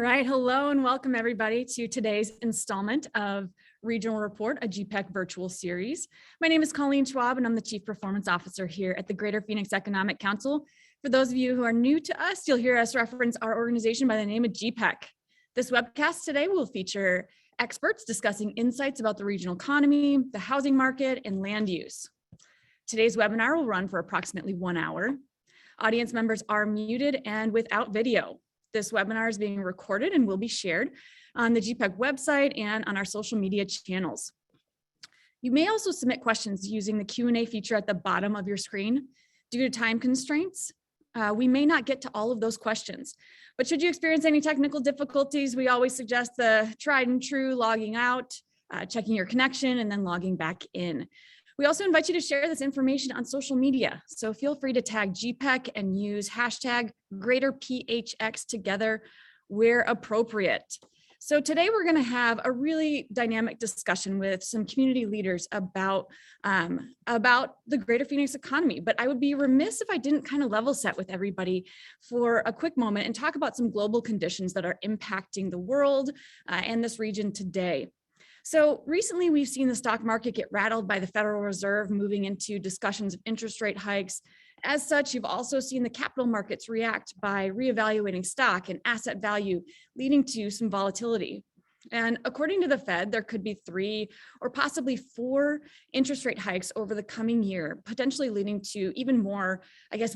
right, hello and welcome everybody to today's installment of Regional Report, a GPEC virtual series. My name is Colleen Schwab and I'm the Chief Performance Officer here at the Greater Phoenix Economic Council. For those of you who are new to us, you'll hear us reference our organization by the name of GPEC. This webcast today will feature experts discussing insights about the regional economy, the housing market, and land use. Today's webinar will run for approximately 1 hour. Audience members are muted and without video. This webinar is being recorded and will be shared on the GPEC website and on our social media channels. You may also submit questions using the Q&A feature at the bottom of your screen. Due to time constraints, we may not get to all of those questions, but should you experience any technical difficulties, we always suggest the tried and true logging out, checking your connection, and then logging back in. We also invite you to share this information on social media. So feel free to tag GPEC and use hashtag #GreaterPHX together where appropriate. So today we're going to have a really dynamic discussion with some community leaders about the Greater Phoenix economy. But I would be remiss if I didn't kind of level set with everybody for a quick moment and talk about some global conditions that are impacting the world and this region today. So recently we've seen the stock market get rattled by the Federal Reserve moving into discussions of interest rate hikes. As such, you've also seen the capital markets react by reevaluating stock and asset value, leading to some volatility. And according to the Fed, there could be 3 or possibly 4 interest rate hikes over the coming year, potentially leading to even more,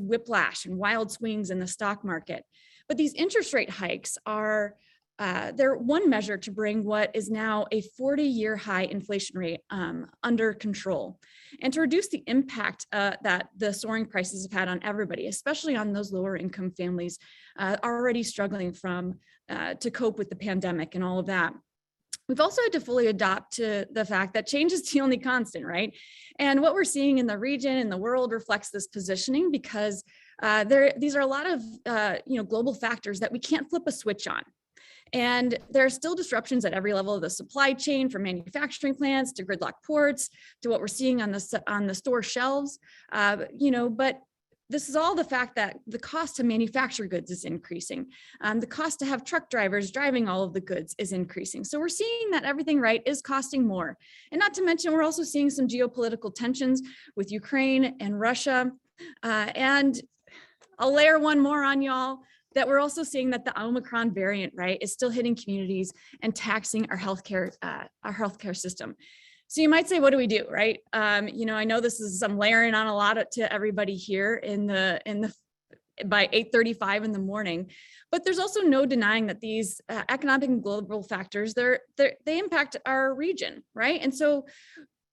whiplash and wild swings in the stock market. But these interest rate hikes are they're one measure to bring what is now a 40-year high inflation rate under control, and to reduce the impact that the soaring prices have had on everybody, especially on those lower income families already struggling to cope with the pandemic and all of that. We've also had to fully adopt to the fact that change is the only constant, right? And what we're seeing in the region and the world reflects this positioning because these are a lot of global factors that we can't flip a switch on. And there are still disruptions at every level of the supply chain, from manufacturing plants to gridlock ports to what we're seeing on the store shelves. But this is all the fact that the cost to manufacture goods is increasing. The cost to have truck drivers driving all of the goods is increasing. So we're seeing that everything is costing more. And not to mention, we're also seeing some geopolitical tensions with Ukraine and Russia. And I'll layer one more on y'all, that we're also seeing that the Omicron variant, is still hitting communities and taxing our healthcare system. So you might say, what do we do, right? I know this is some layering on a lot to everybody here by 8:35 in the morning, but there's also no denying that these economic and global factors, they impact our region, right? And so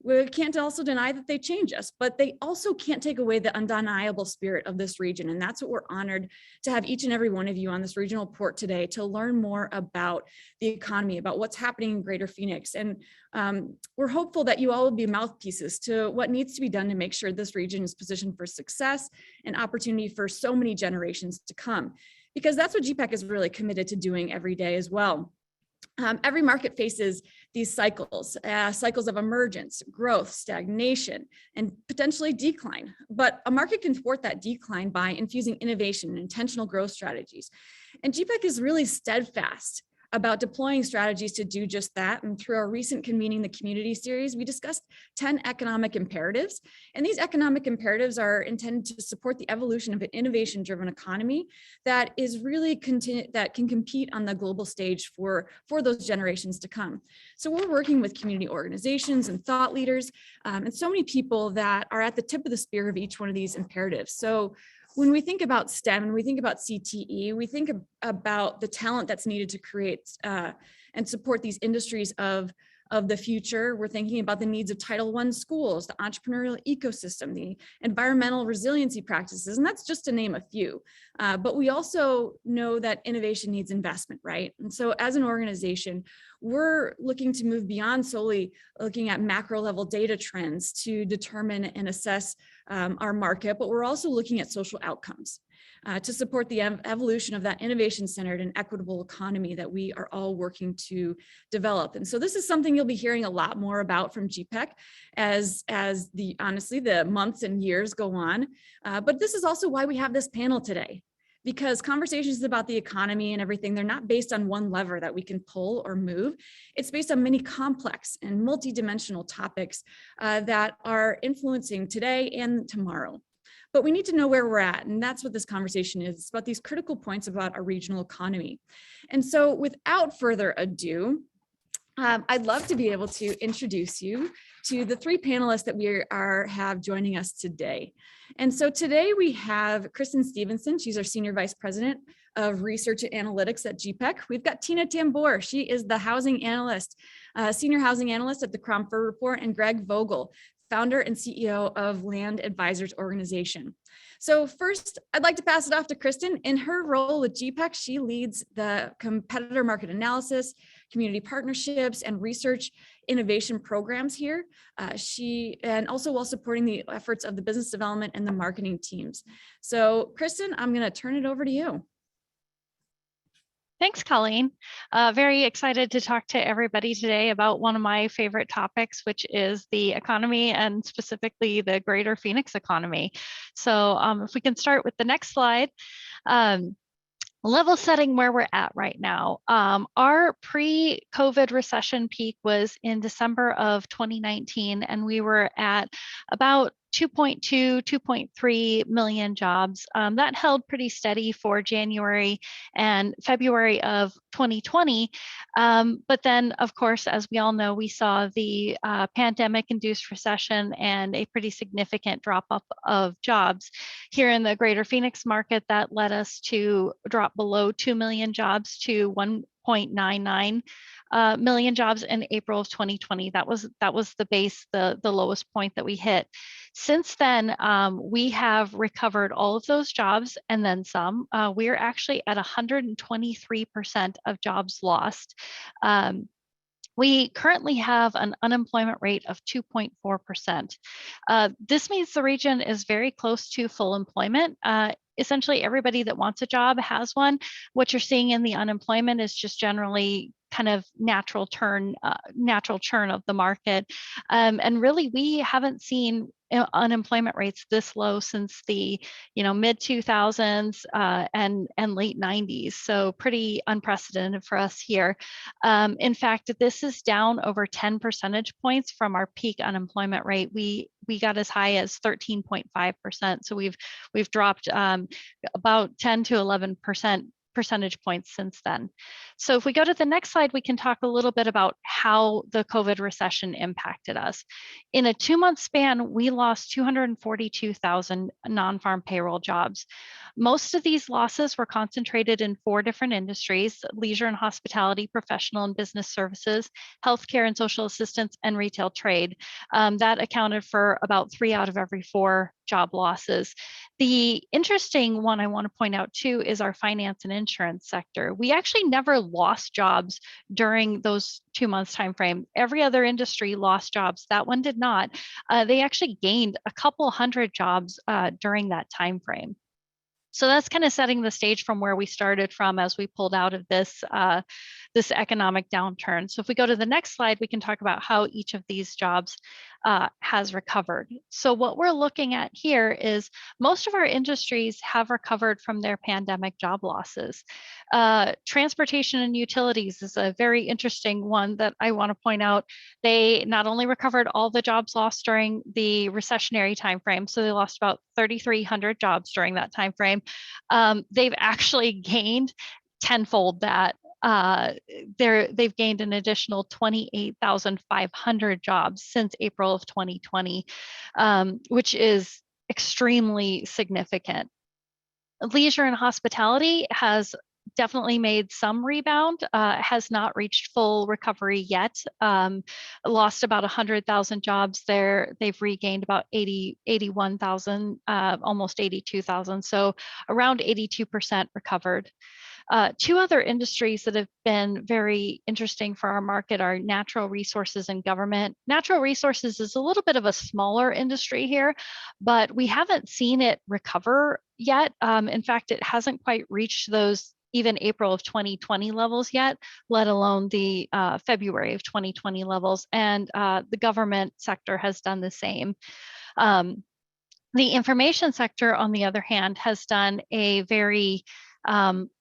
we can't also deny that they change us, but they also can't take away the undeniable spirit of this region. And that's what we're honored to have each and every one of you on this regional report today to learn more about the economy, about what's happening in Greater Phoenix. And we're hopeful that you all will be mouthpieces to what needs to be done to make sure this region is positioned for success and opportunity for so many generations to come, because that's what GPEC is really committed to doing every day as well. Every market faces these cycles of emergence, growth, stagnation, and potentially decline. But a market can thwart that decline by infusing innovation and intentional growth strategies. And GPEC is really steadfast about deploying strategies to do just that. And through our recent Convening the Community series, we discussed 10 economic imperatives. And these economic imperatives are intended to support the evolution of an innovation-driven economy that is really that can compete on the global stage for those generations to come. So we're working with community organizations and thought leaders, and so many people that are at the tip of the spear of each one of these imperatives. So when we think about STEM and we think about CTE, we think about the talent that's needed to create and support these industries of the future. We're thinking about the needs of Title I schools, the entrepreneurial ecosystem, the environmental resiliency practices, and that's just to name a few. But we also know that innovation needs investment, right? And so as an organization, we're looking to move beyond solely looking at macro level data trends to determine and assess our market, but we're also looking at social outcomes to support the evolution of that innovation-centered and equitable economy that we are all working to develop. And so this is something you'll be hearing a lot more about from GPEC as the months and years go on. But this is also why we have this panel today, because conversations about the economy and everything, they're not based on one lever that we can pull or move. It's based on many complex and multidimensional topics that are influencing today and tomorrow. But we need to know where we're at, and that's what this conversation is. It's about these critical points about our regional economy. And so without further ado, I'd love to be able to introduce you to the three panelists that we have joining us today. And so today we have Kristen Stephenson. She's our Senior Vice President of Research and Analytics at GPEC. We've got Tina Tamboer. She is the housing analyst, Senior Housing Analyst at the Cromford Report, and Greg Vogel, founder and CEO of Land Advisors Organization. So first, I'd like to pass it off to Kristen. In her role with GPEC, she leads the competitor market analysis, community partnerships, and research innovation programs here. And also while supporting the efforts of the business development and the marketing teams. So Kristen, I'm going to turn it over to you. Thanks, Colleen. Very excited to talk to everybody today about one of my favorite topics, which is the economy and specifically the greater Phoenix economy. So if we can start with the next slide. Level setting where we're at right now. Our pre-COVID recession peak was in December of 2019, and we were at about 2.2, 2.3 million jobs. That held pretty steady for January and February of 2020. But then, of course, as we all know, we saw the pandemic-induced recession and a pretty significant drop-off of jobs. Here in the greater Phoenix market, that led us to drop below 2 million jobs to 1.99 million jobs in April of 2020. That was the base, the lowest point that we hit. Since then, we have recovered all of those jobs and then some. We're actually at 123% of jobs lost. We currently have an unemployment rate of 2.4%. This means the region is very close to full employment. Essentially, everybody that wants a job has one. What you're seeing in the unemployment is just generally kind of natural churn of the market. And really, we haven't seen unemployment rates this low since the mid 2000s and late 90s. So pretty unprecedented for us here. In fact, this is down over 10 percentage points from our peak unemployment rate. We got as high as 13.5%. So we've dropped about 10 to 11% percentage points since then. So if we go to the next slide, we can talk a little bit about how the COVID recession impacted us. In a 2-month span, we lost 242,000 non-farm payroll jobs. Most of these losses were concentrated in 4 different industries: leisure and hospitality, professional and business services, healthcare and social assistance, and retail trade. That accounted for about 3 out of every 4 job losses. The interesting one I want to point out too is our finance and insurance sector. We actually never lost jobs during those 2 months time frame. Every other industry lost jobs. That one did not. They actually gained a couple hundred jobs during that time frame. So that's kind of setting the stage from where we started from as we pulled out of this economic downturn. So if we go to the next slide, we can talk about how each of these jobs has recovered. So what we're looking at here is most of our industries have recovered from their pandemic job losses. Transportation and utilities is a very interesting one that I want to point out. They not only recovered all the jobs lost during the recessionary timeframe, so they lost about 3,300 jobs during that timeframe. They've actually gained tenfold that. They've gained an additional 28,500 jobs since April of 2020, which is extremely significant. Leisure and hospitality has definitely made some rebound, has not reached full recovery yet. Lost about 100,000 jobs there. They've regained about 81,000, almost 82,000. So around 82% recovered. 2 other industries that have been very interesting for our market are natural resources and government. Natural resources is a little bit of a smaller industry here, but we haven't seen it recover yet. In fact, it hasn't quite reached those even April of 2020 levels yet, let alone the February of 2020 levels. And the government sector has done the same. The information sector, on the other hand, has done a very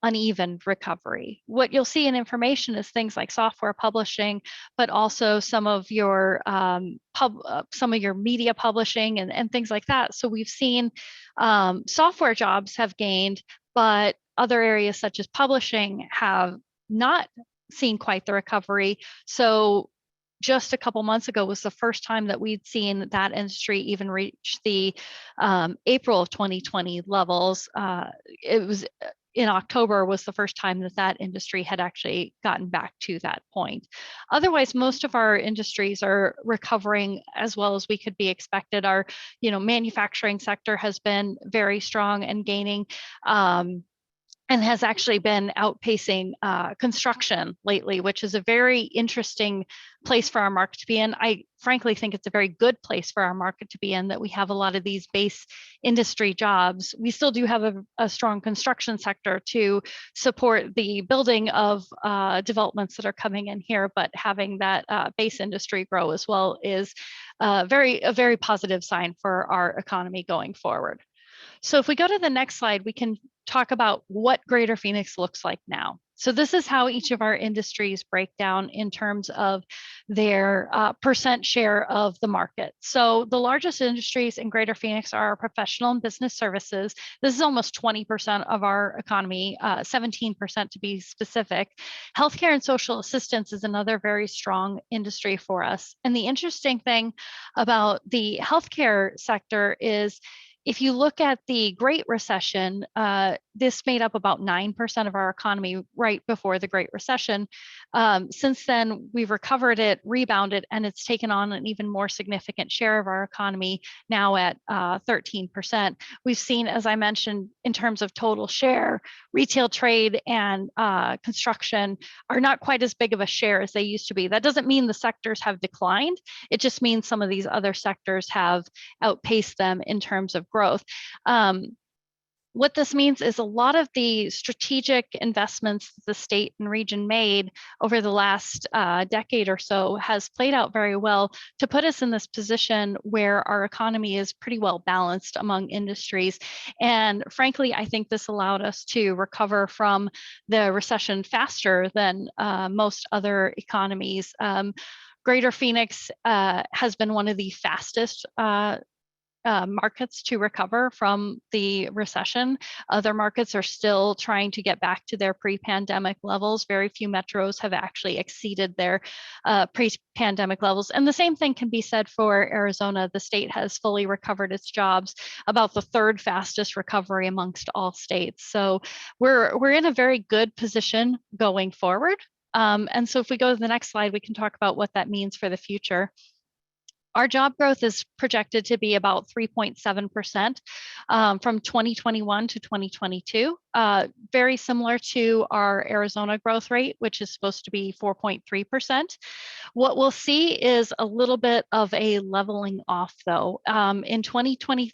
uneven recovery. What you'll see in information is things like software publishing, but also some of your media publishing and things like that. So we've seen software jobs have gained, but other areas such as publishing have not seen quite the recovery. So just a couple months ago was the first time that we'd seen that industry even reach the April of 2020 levels. It was in October was the first time that that industry had actually gotten back to that point. Otherwise, most of our industries are recovering as well as we could be expected. Our, manufacturing sector has been very strong and gaining. And has actually been outpacing construction lately, which is a very interesting place for our market to be in. I frankly think it's a very good place for our market to be in, that we have a lot of these base industry jobs. We still do have a strong construction sector to support the building of developments that are coming in here, but having that base industry grow as well is a very positive sign for our economy going forward. So if we go to the next slide, we can talk about what Greater Phoenix looks like now. So this is how each of our industries break down in terms of their percent share of the market. So the largest industries in Greater Phoenix are professional and business services. This is almost 20% of our economy, 17% to be specific. Healthcare and social assistance is another very strong industry for us. And the interesting thing about the healthcare sector is, if you look at the Great Recession, this made up about 9% of our economy right before the Great Recession. Since then, we've recovered it, rebounded, and it's taken on an even more significant share of our economy, now at 13%. We've seen, as I mentioned, in terms of total share, retail, trade, and construction are not quite as big of a share as they used to be. That doesn't mean the sectors have declined. It just means some of these other sectors have outpaced them in terms of growth. What this means is a lot of the strategic investments the state and region made over the last decade or so has played out very well to put us in this position where our economy is pretty well balanced among industries. And frankly, I think this allowed us to recover from the recession faster than most other economies. Greater Phoenix has been one of the fastest markets to recover from the recession. Other markets are still trying to get back to their pre-pandemic levels. Very few metros have actually exceeded their pre-pandemic levels. And the same thing can be said for Arizona. The state has fully recovered its jobs, about the third fastest recovery amongst all states. So we're in a very good position going forward. And so if we go to the next slide, we can talk about what that means for the future. Our job growth is projected to be about 3.7% from 2021 to 2022, very similar to our Arizona growth rate, which is supposed to be 4.3%. What we'll see is a little bit of a leveling off, though. In 2024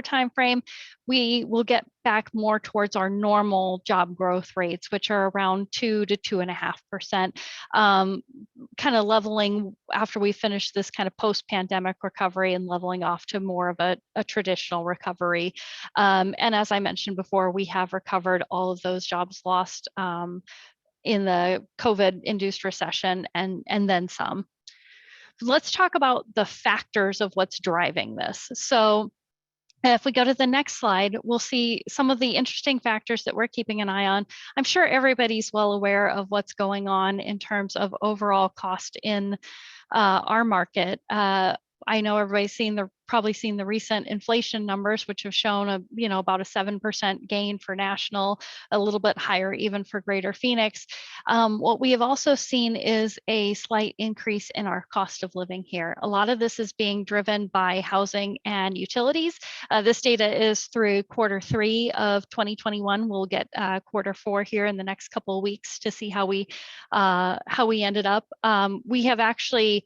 timeframe, we will get back more towards our normal job growth rates, which are around 2 to 2.5%, kind of leveling after we finish this kind of post-pandemic recovery and leveling off to more of a traditional recovery. And as I mentioned before, we have recovered all of those jobs lost in the COVID-induced recession and then some. Let's talk about the factors of what's driving this. So if we go to the next slide, we'll see some of the interesting factors that we're keeping an eye on. I'm sure everybody's well aware of what's going on in terms of overall cost in our market. I know everybody's probably seen the recent inflation numbers, which have shown about a 7% gain for national, a little bit higher even for Greater Phoenix. What we have also seen is a slight increase in our cost of living here. A lot of this is being driven by housing and utilities. This data is through Q3 of 2021. We'll get Q4 here in the next couple of weeks to see how we ended up. We have actually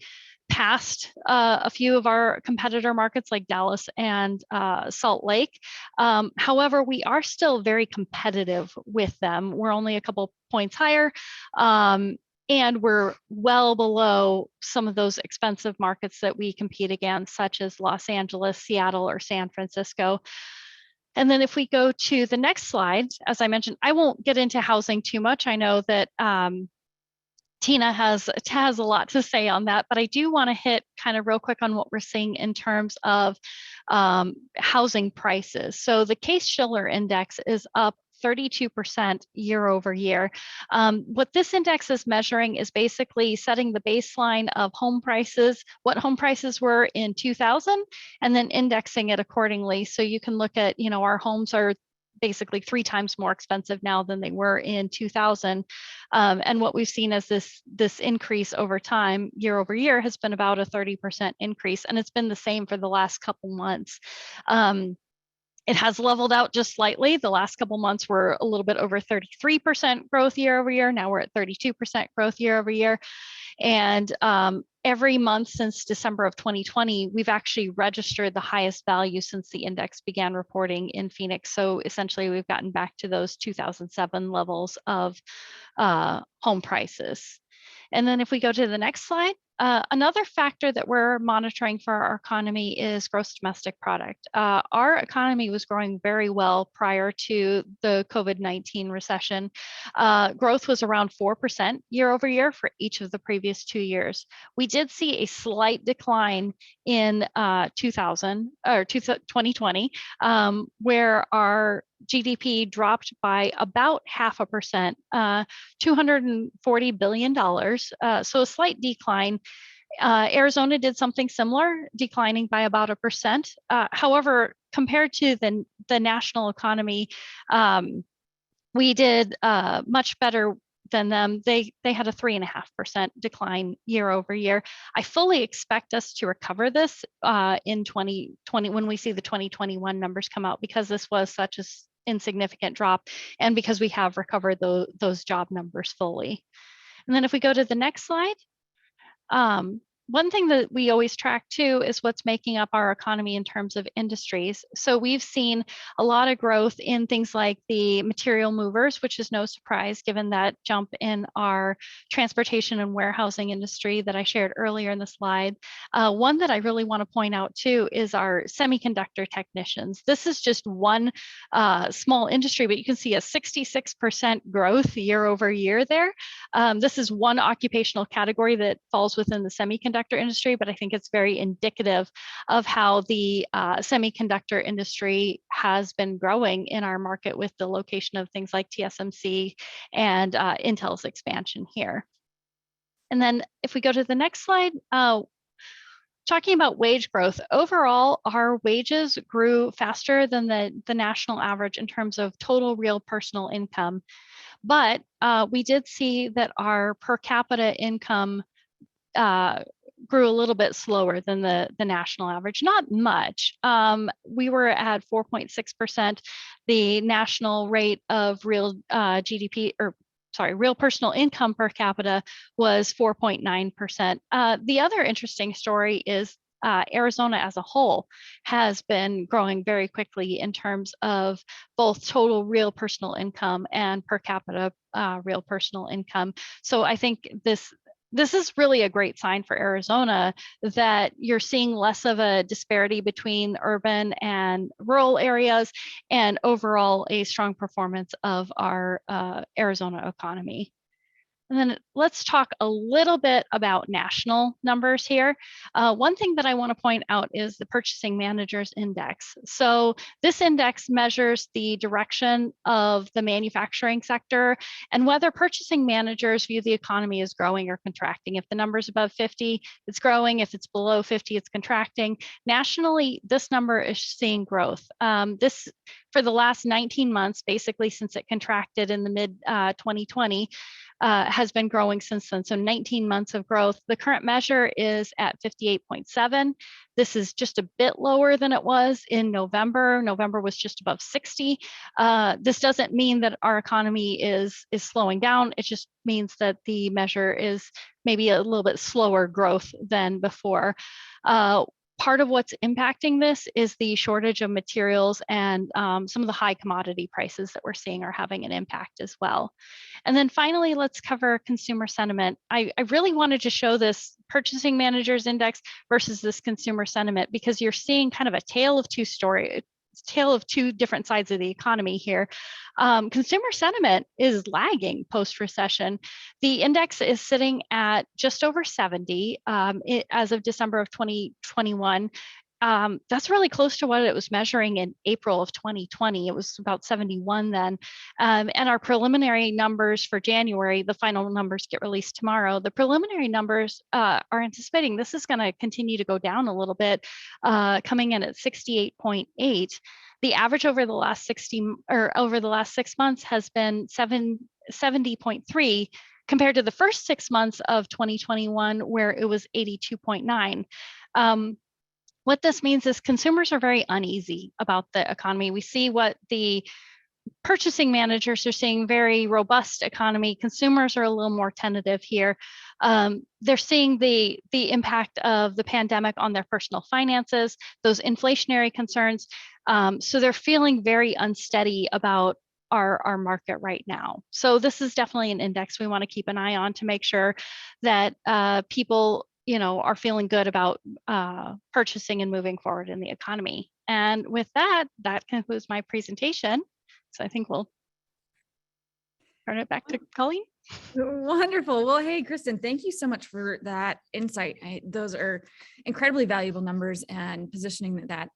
passed a few of our competitor markets like Dallas and Salt Lake. However, we are still very competitive with them. We're only a couple points higher. and we're well below some of those expensive markets that we compete against, such as Los Angeles, Seattle, or San Francisco. And then if we go to the next slide, as I mentioned, I won't get into housing too much. I know that Tina has a lot to say on that, but I do want to hit kind of real quick on what we're seeing in terms of housing prices. So the Case-Shiller index is up 32% year over year. What this index is measuring is basically setting the baseline of home prices, what home prices were in 2000, and then indexing it accordingly. So you can look at, our homes are basically 3 times more expensive now than they were in 2000. And what we've seen as this increase over time, year over year, has been about a 30% increase. And it's been the same for the last couple months. It has leveled out just slightly. The last couple months were a little bit over 33% growth year over year. Now we're at 32% growth year over year. And every month since December of 2020, we've actually registered the highest value since the index began reporting in Phoenix. So essentially, we've gotten back to those 2007 levels of home prices. And then if we go to the next slide, another factor that we're monitoring for our economy is gross domestic product. Our economy was growing very well prior to the COVID-19 recession. Growth was around 4% year over year for each of the previous 2 years. We did see a slight decline in 2020, where our GDP dropped by about 0.5%, $240 billion. So a slight decline. Arizona did something similar, declining by about 1%. However, compared to the national economy, we did much better than them. They had a 3.5% decline year over year. I fully expect us to recover this in 2020 when we see the 2021 numbers come out, because this was such a insignificant drop, and because we have recovered those job numbers fully. And then if we go to the next slide, one thing that we always track too is what's making up our economy in terms of industries. So we've seen a lot of growth in things like the material movers, which is no surprise given that jump in our transportation and warehousing industry that I shared earlier in the slide. One that I really want to point out too is our semiconductor technicians. This is just one small industry, but you can see a 66% growth year over year there. This is one occupational category that falls within the semiconductor industry, but I think it's very indicative of how the semiconductor industry has been growing in our market with the location of things like TSMC and Intel's expansion here. And then if we go to the next slide, talking about wage growth, overall, our wages grew faster than the national average in terms of total real personal income. But we did see that our per capita income grew a little bit slower than the national average, not much. We were at 4.6%. The national rate of real real personal income per capita was 4.9%. The other interesting story is Arizona as a whole has been growing very quickly in terms of both total real personal income and per capita real personal income. So I think this is really a great sign for Arizona that you're seeing less of a disparity between urban and rural areas, and overall a strong performance of our Arizona economy. And then let's talk a little bit about national numbers here. One thing that I want to point out is the Purchasing Managers Index. So this index measures the direction of the manufacturing sector and whether purchasing managers view the economy as growing or contracting. If the number's above 50, it's growing. If it's below 50, it's contracting. Nationally, this number is seeing growth. This for the last 19 months, basically since it contracted in the mid 2020, has been growing since then. So 19 months of growth. The current measure is at 58.7. This is just a bit lower than it was in November. November was just above 60. This doesn't mean that our economy is slowing down. It just means that the measure is maybe a little bit slower growth than before. Part of what's impacting this is the shortage of materials, and some of the high commodity prices that we're seeing are having an impact as well. And then finally, let's cover consumer sentiment. I really wanted to show this purchasing managers index versus this consumer sentiment, because you're seeing kind of a tale of two different sides of the economy here. Consumer sentiment is lagging post-recession. The index is sitting at just over 70 as of December of 2021. That's really close to what it was measuring in April of 2020. It was about 71 then. And our preliminary numbers for January, the final numbers get released tomorrow. The preliminary numbers are anticipating this is going to continue to go down a little bit, coming in at 68.8. The average over the last 6 months has been 70.3, compared to the first 6 months of 2021, where it was 82.9. What this means is consumers are very uneasy about the economy. We see what the purchasing managers are seeing, very robust economy. Consumers are a little more tentative here. They're seeing the impact of the pandemic on their personal finances, those inflationary concerns. So they're feeling very unsteady about our market right now. So this is definitely an index we want to keep an eye on to make sure that people are feeling good about purchasing and moving forward in the economy. And with that concludes my presentation. So I think we'll turn it back to Colleen. Wonderful. Well, hey, Kristen, thank you so much for that insight. Those are incredibly valuable numbers, and positioning that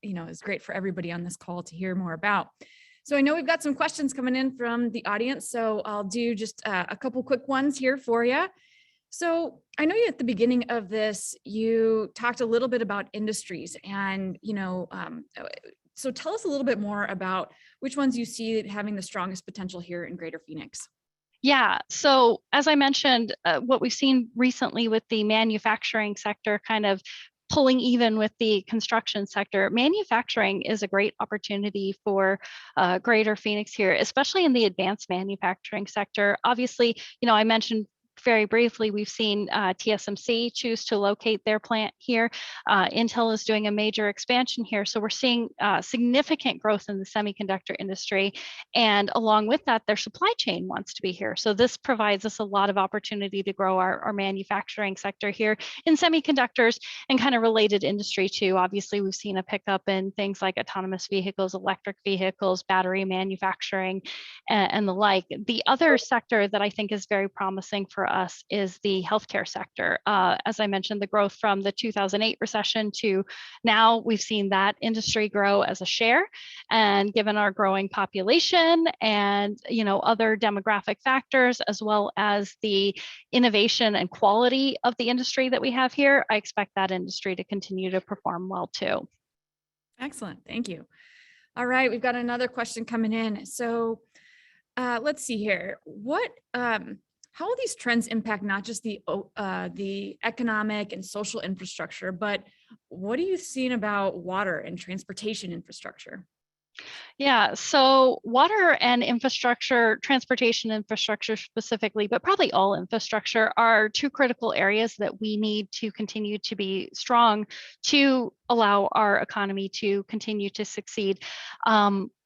is great for everybody on this call to hear more about. So I know we've got some questions coming in from the audience, so I'll do just a couple quick ones here for you. So I know you at the beginning of this, you talked a little bit about industries, and so tell us a little bit more about which ones you see having the strongest potential here in Greater Phoenix. Yeah, so as I mentioned, what we've seen recently with the manufacturing sector kind of pulling even with the construction sector, manufacturing is a great opportunity for Greater Phoenix here, especially in the advanced manufacturing sector. Obviously, I mentioned very briefly, we've seen TSMC choose to locate their plant here. Intel is doing a major expansion here. So we're seeing significant growth in the semiconductor industry. And along with that, their supply chain wants to be here. So this provides us a lot of opportunity to grow our manufacturing sector here in semiconductors and kind of related industry too. Obviously, we've seen a pickup in things like autonomous vehicles, electric vehicles, battery manufacturing, and the like. The other sector that I think is very promising for us is the healthcare sector. As I mentioned, the growth from the 2008 recession to now, we've seen that industry grow as a share. And given our growing population and other demographic factors, as well as the innovation and quality of the industry that we have here, I expect that industry to continue to perform well too. Excellent, thank you. All right, we've got another question coming in. So let's see here. How will these trends impact not just the economic and social infrastructure, but what are you seeing about water and transportation infrastructure? Yeah, so water and infrastructure, transportation infrastructure specifically, but probably all infrastructure, are two critical areas that we need to continue to be strong to allow our economy to continue to succeed.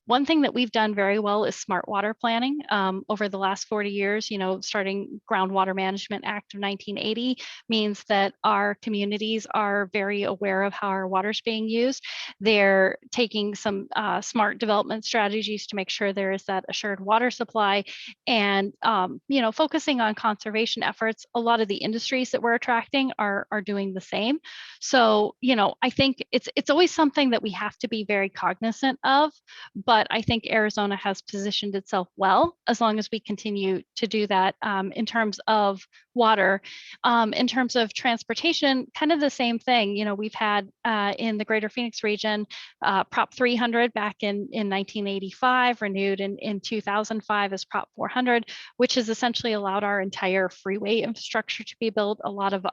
One thing that we've done very well is smart water planning. Over the last 40 years, starting Groundwater Management Act of 1980 means that our communities are very aware of how our water is being used. They're taking some smart development strategies to make sure there is that assured water supply, and focusing on conservation efforts. A lot of the industries that we're attracting are doing the same. So, I think it's always something that we have to be very cognizant of, but I think Arizona has positioned itself well as long as we continue to do that in terms of water. In terms of transportation, kind of the same thing. We've had in the Greater Phoenix region, Prop 300 back in 1985, renewed in 2005 as Prop 400, which has essentially allowed our entire freeway infrastructure to be built. A lot of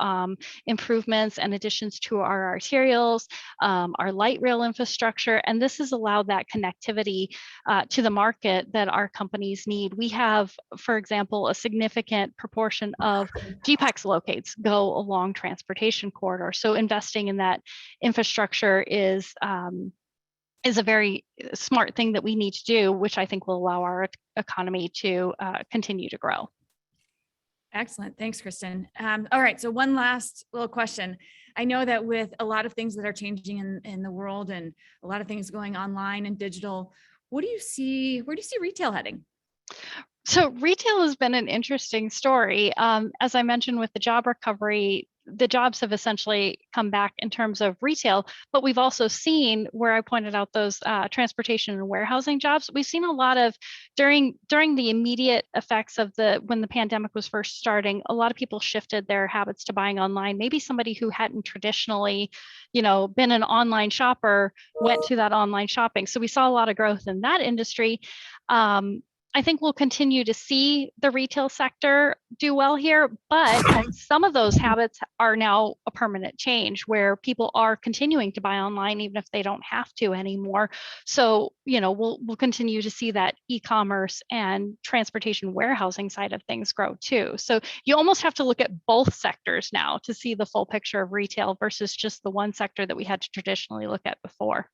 improvements and additions to our arterials, our light rail infrastructure, and this has allowed that connectivity capacity to the market that our companies need. We have, for example, a significant proportion of GPEC locates go along transportation corridors. So investing in that infrastructure is a very smart thing that we need to do, which I think will allow our economy to continue to grow. Excellent. Thanks, Kristen. All right. So one last little question. I know that with a lot of things that are changing in the world and a lot of things going online and digital, where do you see retail heading? So retail has been an interesting story. As I mentioned with the job recovery, the jobs have essentially come back in terms of retail, but we've also seen, where I pointed out those transportation and warehousing jobs, we've seen a lot of, during the immediate effects of when the pandemic was first starting, a lot of people shifted their habits to buying online. Maybe somebody who hadn't traditionally, been an online shopper went to that online shopping. So we saw a lot of growth in that industry. I think we'll continue to see the retail sector do well here, but some of those habits are now a permanent change where people are continuing to buy online even if they don't have to anymore. So, we'll continue to see that e-commerce and transportation warehousing side of things grow too. So you almost have to look at both sectors now to see the full picture of retail versus just the one sector that we had to traditionally look at before.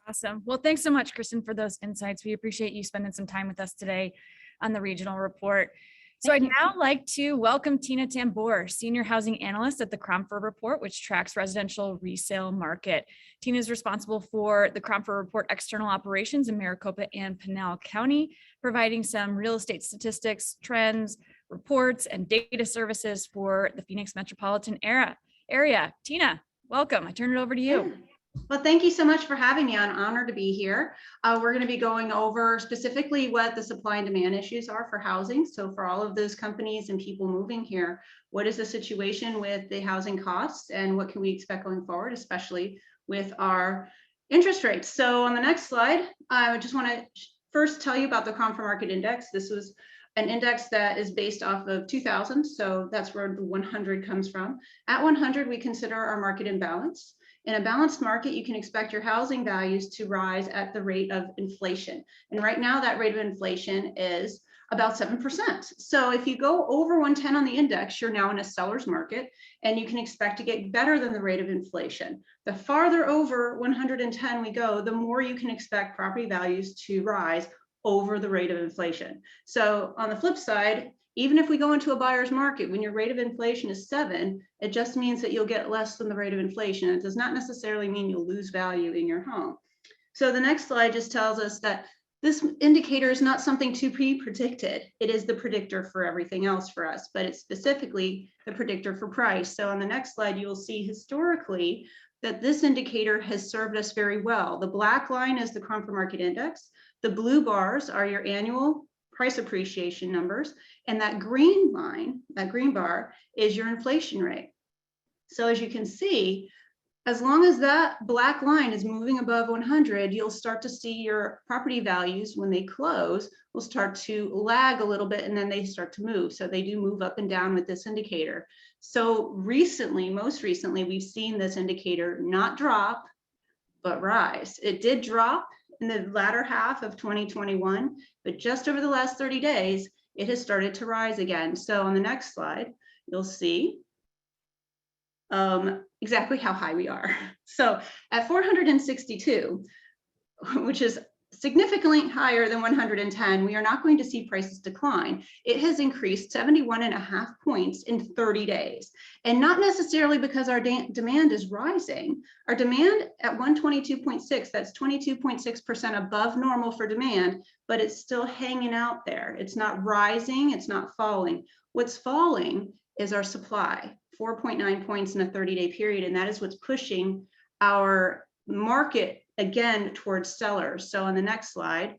Awesome. Well, thanks so much, Kristen, for those insights. We appreciate you spending some time with us today on the regional report. So I'd now like to welcome Tina Tamboer, Senior Housing Analyst at the Cromford Report, which tracks residential resale market. Tina is responsible for the Cromford Report external operations in Maricopa and Pinal County, providing some real estate statistics, trends, reports, and data services for the Phoenix metropolitan area. Tina, welcome. I turn it over to you. Well, thank you so much for having me. I'm honored to be here. We're going to be going over specifically what the supply and demand issues are for housing. So for all of those companies and people moving here, what is the situation with the housing costs and what can we expect going forward, especially with our interest rates? So on the next slide, I just want to first tell you about the Cromford Market Index. This was an index that is based off of 2000. So that's where the 100 comes from. At 100, we consider our market imbalance. In a balanced market, you can expect your housing values to rise at the rate of inflation. And right now that rate of inflation is about 7%. So if you go over 110 on the index, you're now in a seller's market and you can expect to get better than the rate of inflation. The farther over 110 we go, the more you can expect property values to rise over the rate of inflation. So on the flip side, even if we go into a buyer's market, when your rate of inflation is 7, it just means that you'll get less than the rate of inflation. It does not necessarily mean you'll lose value in your home. So the next slide just tells us that this indicator is not something to be predicted. It is the predictor for everything else for us, but it's specifically the predictor for price. So on the next slide, you will see historically that this indicator has served us very well. The black line is the Cromford Market Index. The blue bars are your annual price appreciation numbers, and that green line, that green bar, is your inflation rate. So as you can see, as long as that black line is moving above 100, you'll start to see your property values when they close will start to lag a little bit and then they start to move. So they do move up and down with this indicator. So most recently, we've seen this indicator not drop, but rise. It did drop in the latter half of 2021, but just over the last 30 days, it has started to rise again. So on the next slide, you'll see exactly how high we are. So at 462, which is significantly higher than 110, we are not going to see prices decline. It has increased 71.5 points in 30 days. And not necessarily because our demand is rising. Our demand at 122.6, that's 22.6% above normal for demand, but it's still hanging out there. It's not rising, it's not falling. What's falling is our supply, 4.9 points in a 30-day period, and that is what's pushing our market again towards sellers. So on the next slide,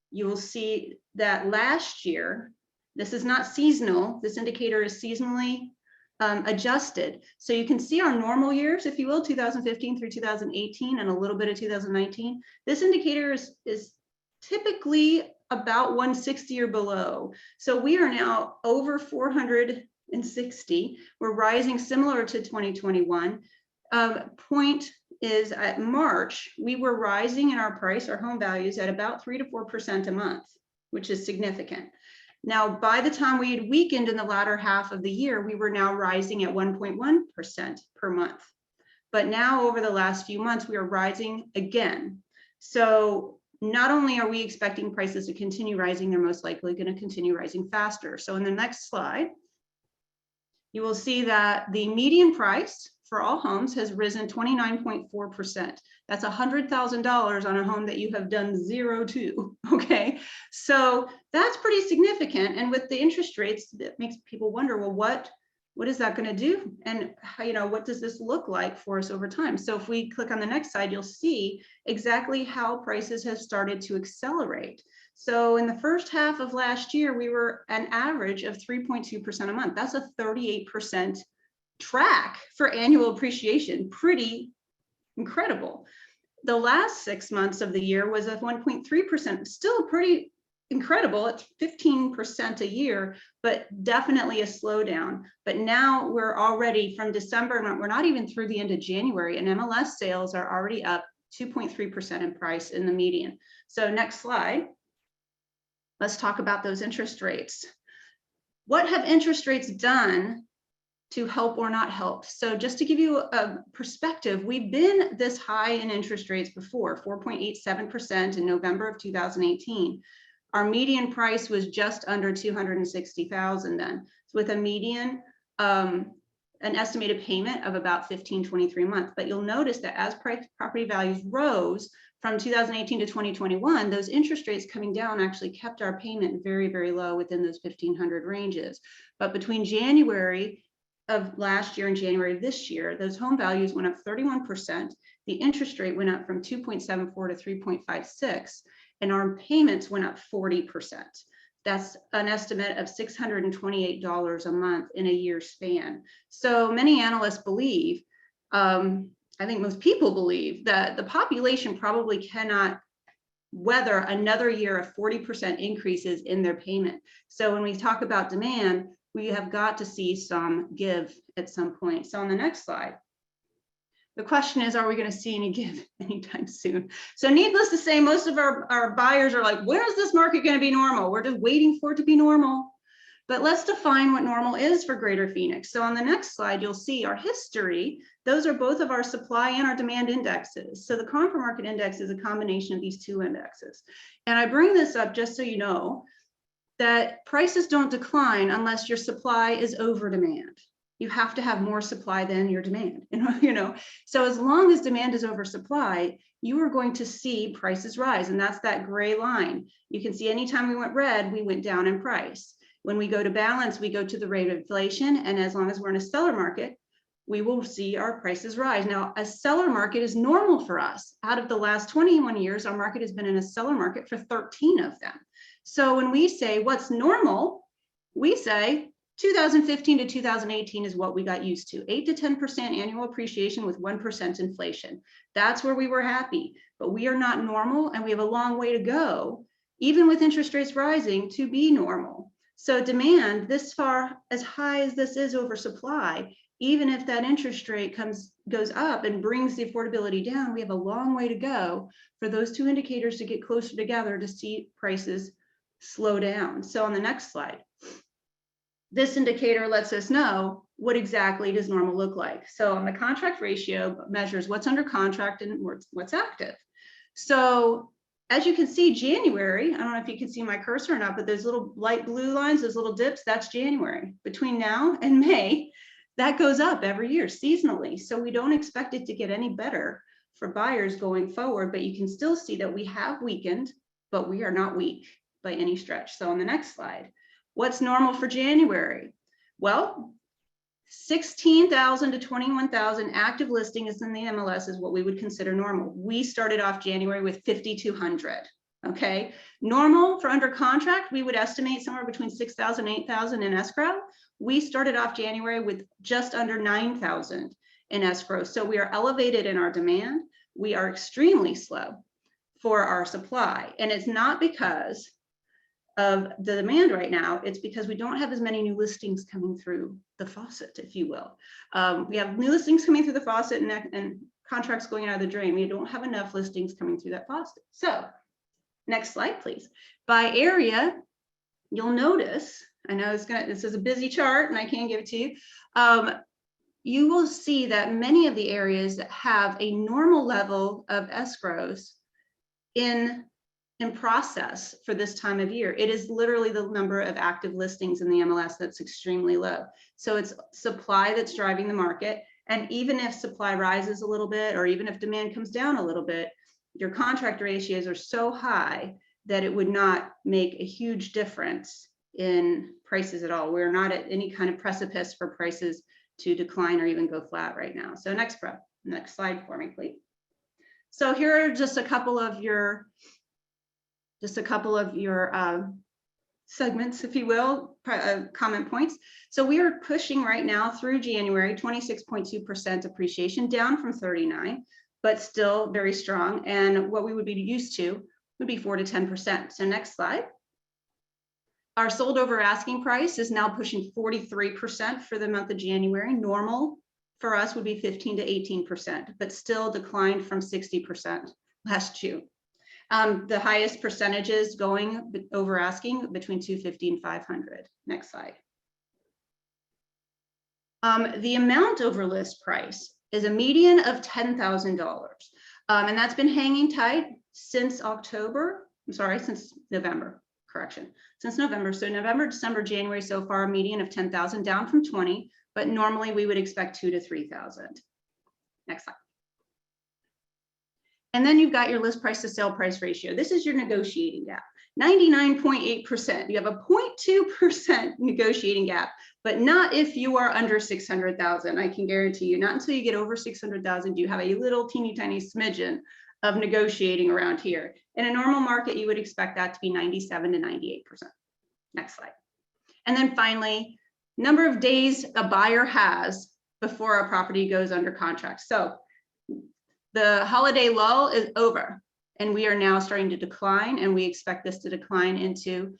you will see that last year, this is not seasonal, this indicator is seasonally adjusted. So you can see our normal years, if you will, 2015 through 2018 and a little bit of 2019. This indicator is typically about 160 or below. So we are now over 460. We're rising similar to 2021. is at March, we were rising in our price, our home values at about 3 to 4% a month, which is significant. Now, by the time we had weakened in the latter half of the year, we were now rising at 1.1% per month. But now over the last few months, we are rising again. So not only are we expecting prices to continue rising, they're most likely going to continue rising faster. So in the next slide, you will see that the median price for all homes has risen 29.4%. That's $100,000 on a home that you have done 0 to, okay? So that's pretty significant. And with the interest rates, that makes people wonder, well, what is that going to do? And what does this look like for us over time? So if we click on the next slide, you'll see exactly how prices have started to accelerate. So in the first half of last year, we were an average of 3.2% a month. That's a 38% track for annual appreciation. Pretty incredible. The last 6 months of the year was at 1.3%, still pretty incredible. It's 15% a year, but definitely a slowdown. But now we're already from December, we're not even through the end of January, and MLS sales are already up 2.3% in price in the median. So next slide. Let's talk about those interest rates. What have interest rates done to help or not help? So just to give you a perspective, we've been this high in interest rates before, 4.87% in November of 2018. Our median price was just under $260,000 then, with a median, an estimated payment of about $1,523 a month. But you'll notice that as property values rose from 2018 to 2021, those interest rates coming down actually kept our payment very, very low within those $1,500 ranges. But between January of last year and January of this year, those home values went up 31%. The interest rate went up from 2.74 to 3.56, and our payments went up 40%. That's an estimate of $628 a month in a year span. So many analysts believe, I think most people believe, that the population probably cannot weather another year of 40% increases in their payment. So when we talk about demand, we have got to see some give at some point. So on the next slide, the question is, are we going to see any give anytime soon? So needless to say, most of our buyers are like, where is this market going to be normal? We're just waiting for it to be normal. But let's define what normal is for Greater Phoenix. So on the next slide, you'll see our history. Those are both of our supply and our demand indexes. So the Cromford Market Index is a combination of these two indexes. And I bring this up just so you know that prices don't decline unless your supply is over demand. You have to have more supply than your demand, So as long as demand is over supply, you are going to see prices rise. And that's that gray line. You can see anytime we went red, we went down in price. When we go to balance, we go to the rate of inflation. And as long as we're in a seller market, we will see our prices rise. Now, a seller market is normal for us. Out of the last 21 years, our market has been in a seller market for 13 of them. So when we say what's normal, we say 2015 to 2018 is what we got used to. 8 to 10% annual appreciation with 1% inflation. That's where we were happy, but we are not normal, and we have a long way to go, even with interest rates rising, to be normal. So demand this far, as high as this is over supply, even if that interest rate goes up and brings the affordability down, we have a long way to go for those two indicators to get closer together to see prices slow down. So on the next slide, this indicator lets us know what exactly does normal look like. So on the contract ratio measures what's under contract and what's active. So as you can see, January, I don't know if you can see my cursor or not, but those little light blue lines, those little dips, that's January. Between now and May, that goes up every year seasonally. So we don't expect it to get any better for buyers going forward, but you can still see that we have weakened, but we are not weak by any stretch. So on the next slide, what's normal for January? Well, 16,000 to 21,000 active listings in the MLS is what we would consider normal. We started off January with 5,200. Okay, normal for under contract, we would estimate somewhere between 6,000 and 8,000 in escrow. We started off January with just under 9,000 in escrow. So we are elevated in our demand. We are extremely slow for our supply. And it's not because of the demand right now, it's because we don't have as many new listings coming through the faucet, if you will. We have new listings coming through the faucet and contracts going out of the drain. We don't have enough listings coming through that faucet. So next slide, please. By area, you'll notice, I know this is a busy chart and I can't give it to you. You will see that many of the areas have a normal level of escrows in process for this time of year. It is literally the number of active listings in the MLS that's extremely low. So it's supply that's driving the market. And even if supply rises a little bit, or even if demand comes down a little bit, your contract ratios are so high that it would not make a huge difference in prices at all. We're not at any kind of precipice for prices to decline or even go flat right now. So next slide for me, please. So here are just a couple of your segments, if you will, comment points. So we are pushing right now through January 26.2% appreciation, down from 39, but still very strong. And what we would be used to would be 4 to 10%. So next slide. Our sold over asking price is now pushing 43% for the month of January. Normal for us would be 15 to 18%, but still declined from 60% last June. The highest percentages going over asking between 250 and 500. Next slide. The amount over list price is a median of $10,000. And that's been hanging tight since since November, since November. So November, December, January, so far, a median of 10,000, down from 20, but normally we would expect 2,000 to 3,000. Next slide. And then you've got your list price to sale price ratio. This is your negotiating gap, 99.8%. You have a 0.2% negotiating gap, but not if you are under 600,000. I can guarantee you, not until you get over 600,000, do you have a little teeny tiny smidgen of negotiating around here. In a normal market, you would expect that to be 97 to 98%. Next slide. And then finally, number of days a buyer has before a property goes under contract. So the holiday lull is over and we are now starting to decline, and we expect this to decline into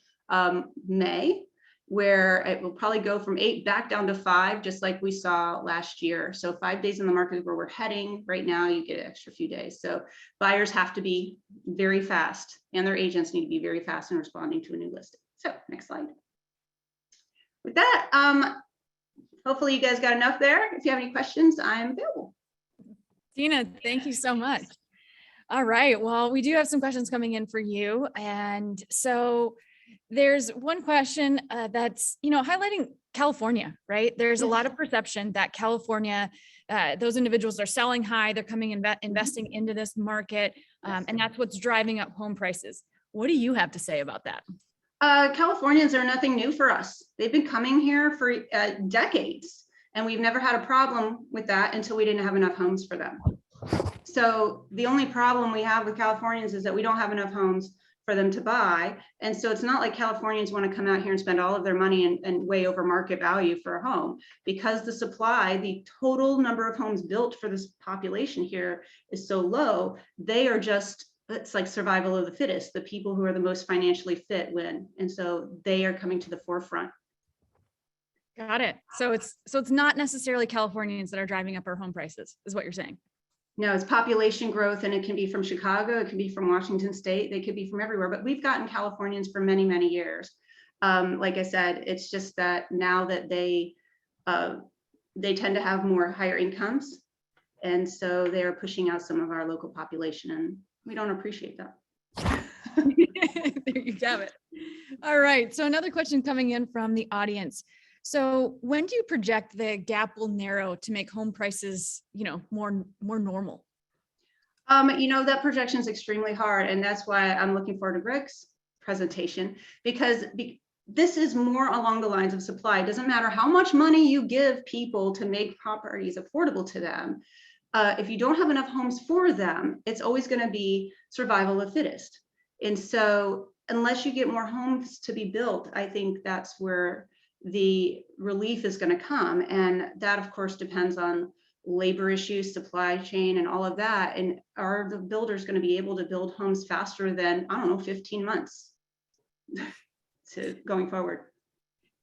May, where it will probably go from 8 back down to 5, just like we saw last year. So 5 days in the market is where we're heading. Right now, you get an extra few days. So buyers have to be very fast, and their agents need to be very fast in responding to a new listing. So next slide. With that, hopefully you guys got enough there. If you have any questions, I'm available. Tina, thank you so much. All right, well, we do have some questions coming in for you. And so there's one question that's, highlighting California, right? There's a lot of perception that California, those individuals are selling high, they're coming investing into this market, and that's what's driving up home prices. What do you have to say about that? Californians are nothing new for us. They've been coming here for decades, and we've never had a problem with that until we didn't have enough homes for them. So the only problem we have with Californians is that we don't have enough homes for them to buy. And so it's not like Californians want to come out here and spend all of their money and way over market value for a home, because the supply, the total number of homes built for this population here is so low. They are just, it's like survival of the fittest. The people who are the most financially fit win. And so they are coming to the forefront. Got it. So it's not necessarily Californians that are driving up our home prices, is what you're saying. No, it's population growth, and it can be from Chicago, it can be from Washington State, they could be from everywhere, but we've gotten Californians for many, many years. Like I said, it's just that now that they tend to have more higher incomes, and so they're pushing out some of our local population, and we don't appreciate that. There you have it. All right, so another question coming in from the audience. So when do you project the gap will narrow to make home prices, more normal? That projection is extremely hard, and that's why I'm looking forward to Greg's presentation, because this is more along the lines of supply. It doesn't matter how much money you give people to make properties affordable to them. If you don't have enough homes for them, it's always going to be survival of the fittest. And so unless you get more homes to be built, I think that's where the relief is going to come. And that, of course, depends on labor issues, supply chain, and all of that. And are the builders going to be able to build homes faster than, 15 months to going forward?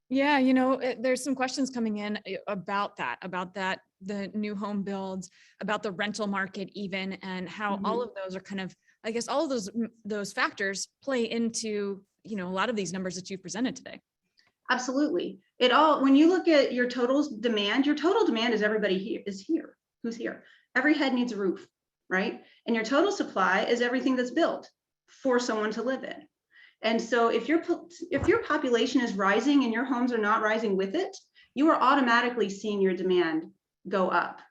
Yeah, there's some questions coming in about that, the new home builds, about the rental market even, and how all of those are kind of, I guess, all of those factors play into, a lot of these numbers that you presented today. Absolutely. When you look at your total demand is everybody here, who's here. Every head needs a roof, right? And your total supply is everything that's built for someone to live in. And so if your population is rising and your homes are not rising with it, you are automatically seeing your demand go up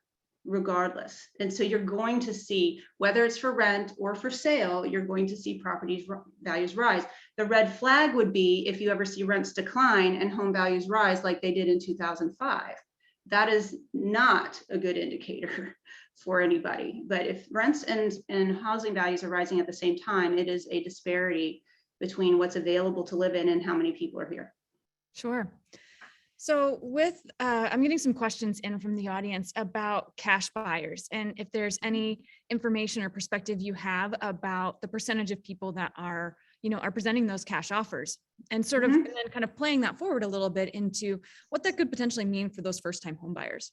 regardless. And so you're going to see, whether it's for rent or for sale, you're going to see properties values rise. The red flag would be if you ever see rents decline and home values rise like they did in 2005. That is not a good indicator for anybody. But if rents and housing values are rising at the same time, it is a disparity between what's available to live in and how many people are here. Sure. So I'm getting some questions in from the audience about cash buyers, and if there's any information or perspective you have about the percentage of people that are presenting those cash offers, and sort of and then kind of playing that forward a little bit into what that could potentially mean for those first-time home buyers.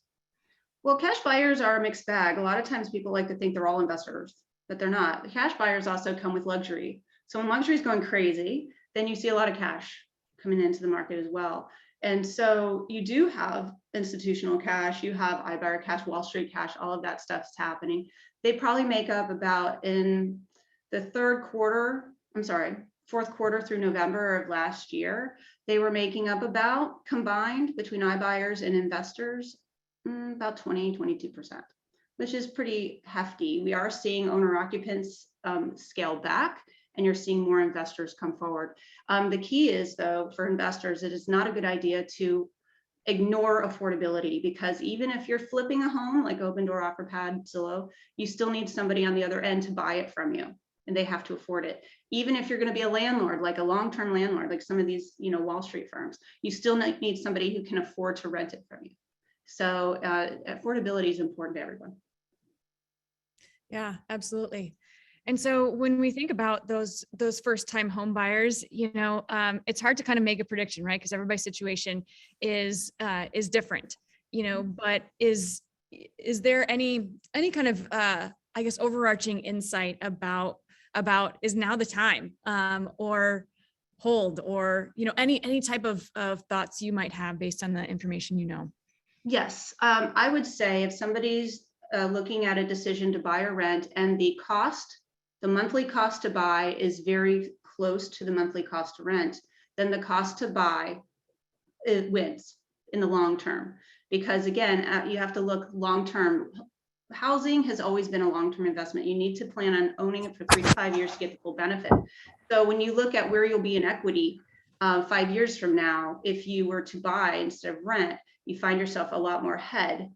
Well, cash buyers are a mixed bag. A lot of times people like to think they're all investors, but they're not. The cash buyers also come with luxury. So when luxury is going crazy, then you see a lot of cash coming into the market as well. And so you do have institutional cash, you have iBuyer cash, Wall Street cash, all of that stuff's happening. They probably make up about, in the fourth quarter through November of last year, they were making up about, combined between iBuyers and investors, about 22%, which is pretty hefty. We are seeing owner occupants scale back, and you're seeing more investors come forward. The key is, though, for investors, it is not a good idea to ignore affordability, because even if you're flipping a home like Open Door, OfferPad, Zillow, you still need somebody on the other end to buy it from you, and they have to afford it. Even if you're going to be a landlord, like a long-term landlord, like some of these, Wall Street firms, you still need somebody who can afford to rent it from you. So affordability is important to everyone. Yeah, absolutely. And so when we think about those first-time home buyers, it's hard to kind of make a prediction, right? Because everybody's situation is different, but is there any kind of I guess overarching insight about is now the time, or hold, or any type of thoughts you might have based on the information? Yes, I would say if somebody's looking at a decision to buy or rent, and the monthly cost to buy is very close to the monthly cost to rent, then the cost to buy, it wins in the long term. Because again, you have to look long term. Housing has always been a long-term investment. You need to plan on owning it for 3 to 5 years to get the full benefit. So when you look at where you'll be in equity 5 years from now, if you were to buy instead of rent, you find yourself a lot more ahead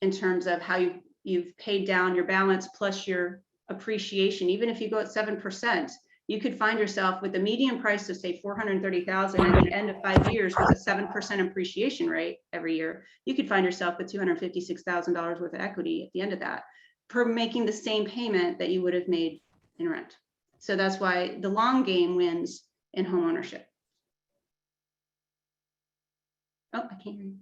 in terms of how you've paid down your balance plus your appreciation. Even if you go at 7%, you could find yourself with a median price of say $430,000 at the end of 5 years with a 7% appreciation rate every year. You could find yourself with $256,000 worth of equity at the end of that, per making the same payment that you would have made in rent. So that's why the long game wins in home ownership. Oh, I can't hear you.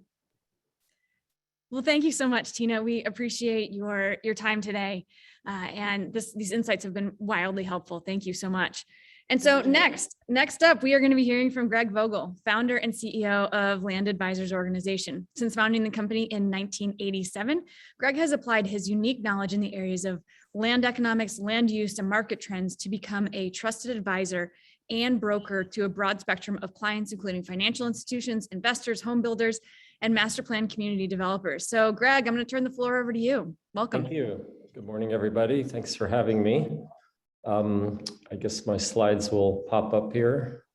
Well, thank you so much, Tina. We appreciate your time today. And these insights have been wildly helpful. Thank you so much. And so next up, we are going to be hearing from Greg Vogel, founder and CEO of Land Advisors Organization. Since founding the company in 1987, Greg has applied his unique knowledge in the areas of land economics, land use, and market trends to become a trusted advisor and broker to a broad spectrum of clients, including financial institutions, investors, home builders, and master plan community developers. So Greg, I'm going to turn the floor over to you. Welcome. Thank you. Good morning, everybody. Thanks for having me. I guess my slides will pop up here.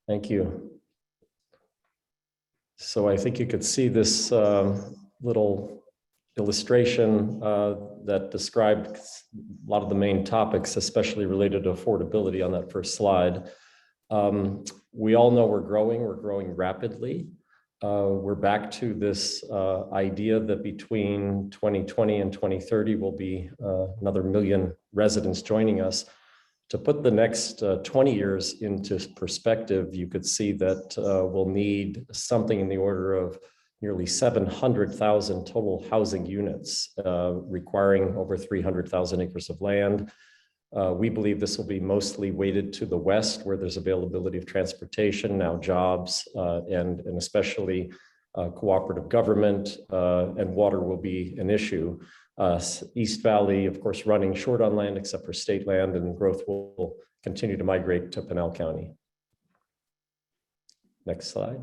Thank you. So I think you could see this little illustration that described a lot of the main topics, especially related to affordability on that first slide. We all know we're growing rapidly. We're back to this idea that between 2020 and 2030 will be another 1 million residents joining us. To put the next 20 years into perspective, you could see that we'll need something in the order of nearly 700,000 total housing units, requiring over 300,000 acres of land. We believe this will be mostly weighted to the west, where there's availability of transportation, now jobs, and especially cooperative government, and water will be an issue. East Valley, of course, running short on land except for state land, and growth will continue to migrate to Pinal County. Next slide.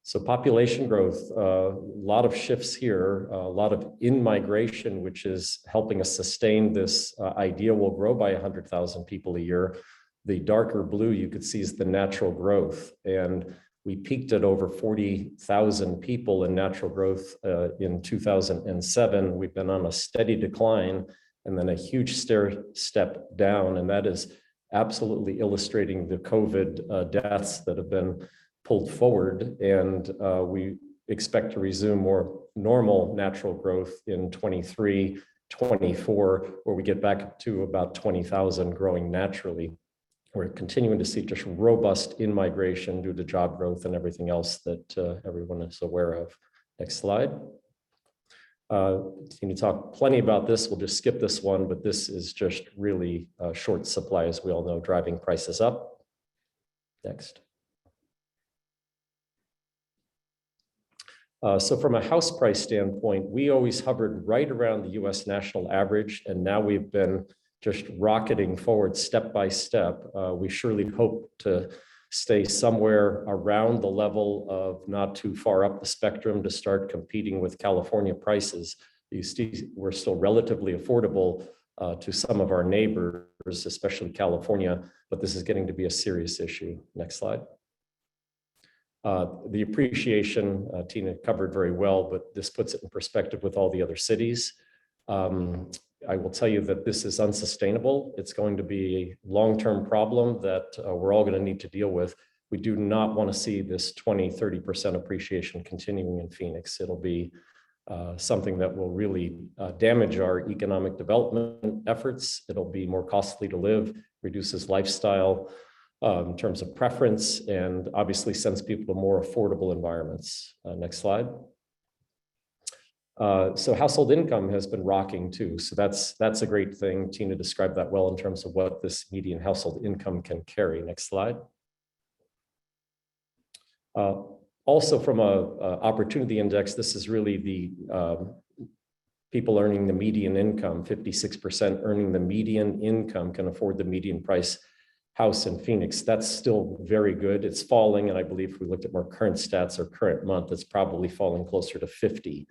So population growth, a lot of shifts here, a lot of in-migration, which is helping us sustain this idea we'll grow by 100,000 people a year. The darker blue you could see is the natural growth. And we peaked at over 40,000 people in natural growth in 2007. We've been on a steady decline and then a huge step down. And that is absolutely illustrating the COVID deaths that have been pulled forward. And we expect to resume more normal natural growth in 23, 24, where we get back to about 20,000 growing naturally. We're continuing to see just robust in-migration due to job growth and everything else that everyone is aware of. Next slide. You talk plenty about this. We'll just skip this one, but this is just really short supply, as we all know, driving prices up. Next. So from a house price standpoint, we always hovered right around the US national average, and now we've been just rocketing forward step by step. We surely hope to stay somewhere around the level of not too far up the spectrum to start competing with California prices. We're still relatively affordable to some of our neighbors, especially California, but this is getting to be a serious issue. Next slide. The appreciation, Tina covered very well, but this puts it in perspective with all the other cities. I will tell you that this is unsustainable. It's going to be a long-term problem that we're all going to need to deal with. We do not want to see this 20, 30% appreciation continuing in Phoenix. It'll be something that will really damage our economic development efforts. It'll be more costly to live, reduces lifestyle in terms of preference, and obviously sends people to more affordable environments. Next slide. So household income has been rocking too. So that's a great thing. Tina described that well in terms of what this median household income can carry. Next slide. Also from a opportunity index, this is really the people earning the median income. 56% earning the median income can afford the median price house in Phoenix. That's still very good. It's falling, and I believe if we looked at more current stats or current month, it's probably falling closer to 50.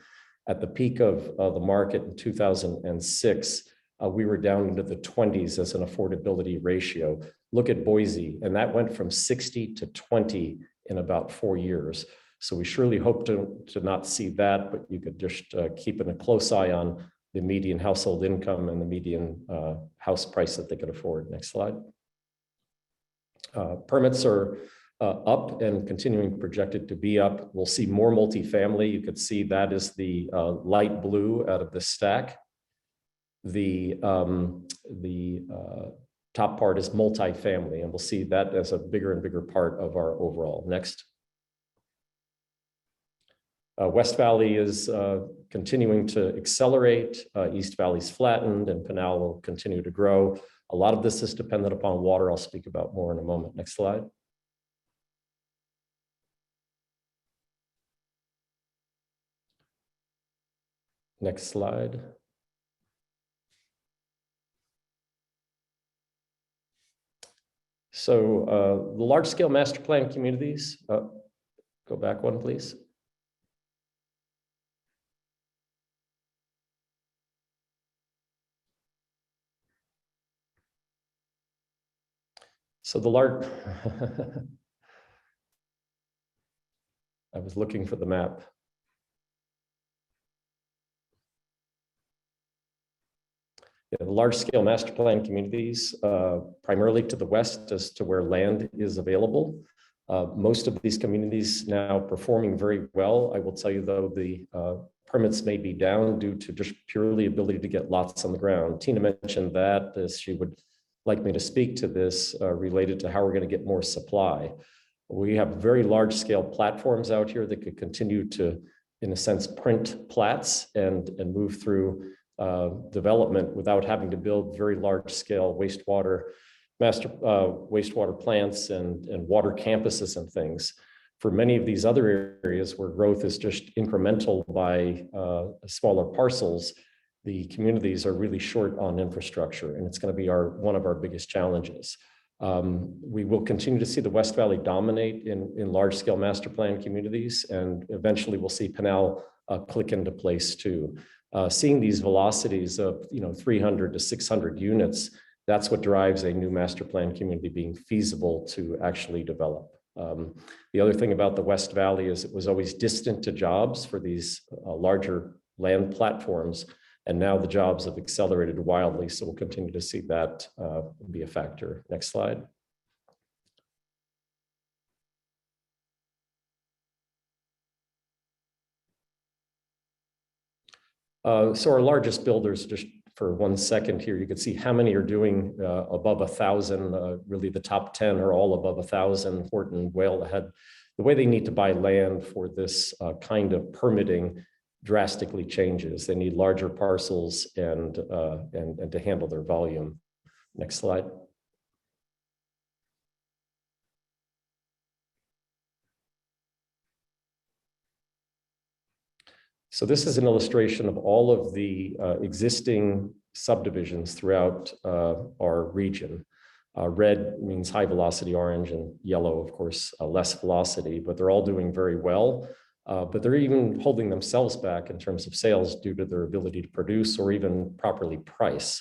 At the peak of the market in 2006, we were down into the 20s as an affordability ratio. Look at Boise, and that went from 60 to 20 in about 4 years. So we surely hope to not see that, but you could just keep a close eye on the median household income and the median house price that they could afford. Next slide. Permits are up and continuing projected to be up. We'll see more multifamily. You could see that is the light blue out of the stack. The top part is multifamily, and we'll see that as a bigger and bigger part of our overall. Next. West Valley is continuing to accelerate. East Valley's flattened, and Pinal will continue to grow. A lot of this is dependent upon water. I'll speak about more in a moment. Next slide. Next slide. So the large-scale master plan communities, go back one, please. So the large, I was looking for the map. The large-scale master plan communities, primarily to the west as to where land is available. Most of these communities now performing very well. I will tell you though, the permits may be down due to just purely ability to get lots on the ground. Tina mentioned that as she would like me to speak to this related to how we're going to get more supply. We have very large scale platforms out here that could continue to, in a sense, print plats and move through development without having to build very large scale wastewater plants and water campuses and things. For many of these other areas where growth is just incremental by smaller parcels, the communities are really short on infrastructure, and it's going to be one of our biggest challenges. We will continue to see the West Valley dominate in large-scale master plan communities, and eventually we'll see Pinal click into place too. Seeing these velocities of 300 to 600 units, that's what drives a new master plan community being feasible to actually develop. The other thing about the West Valley is it was always distant to jobs for these larger land platforms, and now the jobs have accelerated wildly, so we'll continue to see that be a factor. Next slide. So our largest builders, just for 1 second here, you can see how many are doing above 1,000. Really, the top 10 are all above 1,000. Horton, well ahead. The way they need to buy land for this kind of permitting drastically changes. They need larger parcels and to handle their volume. Next slide. So this is an illustration of all of the existing subdivisions throughout our region. Red means high velocity, orange, and yellow, of course, less velocity, but they're all doing very well. But they're even holding themselves back in terms of sales due to their ability to produce or even properly price.